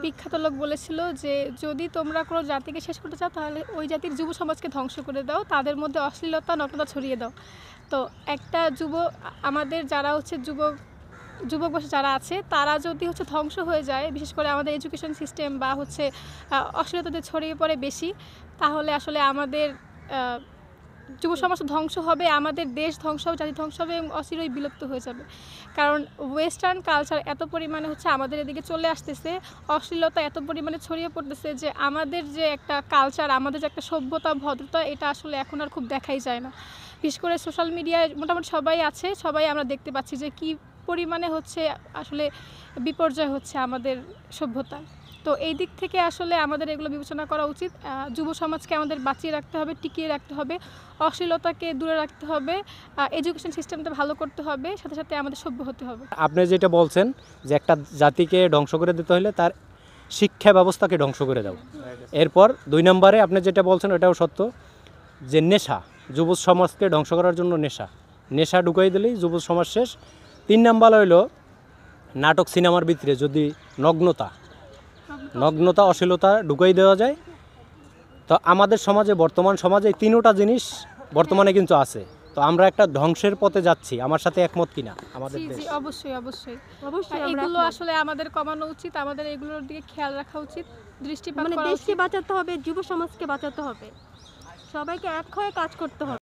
বিখ্যাত লোক বলেছিল যে যদি তোমরা কোনো জাতিকে শেষ করতে চাও তাহলে ওই জাতির যুব সমাজকে ধ্বংস করে দাও, তাদের মধ্যে অশ্লীলতা নগ্নতা ছড়িয়ে দাও। তো একটা আমাদের যারা হচ্ছে যুবক বয়সে যারা আছে তারা যদি হচ্ছে ধ্বংস হয়ে যায়, বিশেষ করে আমাদের এডুকেশন সিস্টেম বা হচ্ছে অশ্লীলতাতে ছড়িয়ে পড়ে বেশি, তাহলে আসলে আমাদের যুব সমাজ ধ্বংস হবে, আমাদের দেশ ধ্বংস হবে, জাতি ধ্বংস হবে এবং অচিরেই বিলুপ্ত হয়ে যাবে। কারণ ওয়েস্টার্ন কালচার এত পরিমাণে হচ্ছে আমাদের এদিকে চলে আসতেছে, অশ্লীলতা এত পরিমাণে ছড়িয়ে পড়তেছে যে আমাদের যে একটা কালচার, আমাদের যে একটা সভ্যতা ভদ্রতা, এটা আসলে এখন আর খুব দেখাই যায় না। বিশেষ করে সোশ্যাল মিডিয়ায় মোটামুটি সবাই আছে, সবাই আমরা দেখতে পাচ্ছি যে কী পরিমাণে হচ্ছে আসলে বিপর্যয় হচ্ছে আমাদের সভ্যতা। তো এই দিক থেকে আসলে আমাদের এগুলো বিবেচনা করা উচিত। যুব সমাজকে আমাদের বাঁচিয়ে রাখতে হবে, টিকিয়ে রাখতে হবে, অশ্লীলতাকে দূরে রাখতে হবে, এডুকেশন সিস্টেমটা ভালো করতে হবে, সাথে সাথে আমাদের সভ্য হতে হবে। আপনি যেটা বলছেন যে একটা জাতিকে ধ্বংস করে দিতে হলে তার শিক্ষা ব্যবস্থাকে ধ্বংস করে দাও। এরপর 2 নম্বরে আপনি যেটা বলছেন ওটাও সত্য, যে নেশা, যুব সমাজকে ধ্বংস করার জন্য নেশা ঢুকাই দিলেই যুব সমাজ শেষ। 3 নাম্বার হইল নাটক সিনেমার ভিতরে যদি নগ্নতা অশ্লীলতা ঢুকাই দেওয়া যায়, তো আমাদের সমাজে বর্তমান সমাজে 3টা জিনিস বর্তমানে কিন্তু আছে। তো আমরা একটা ধ্বংসের পথে যাচ্ছি, আমার সাথে একমত কিনা? আমাদের দেশ জি অবশ্যই অবশ্যই অবশ্যই এগুলো আসলে আমাদের কমানো উচিত, আমাদের এগুলোর দিকে খেয়াল রাখা উচিত, দৃষ্টিপাত করা উচিত। দেশকে বাঁচাতে হবে, যুব সমাজকে বাঁচাতে হবে, সবাইকে এক হয়ে কাজ করতে হবে।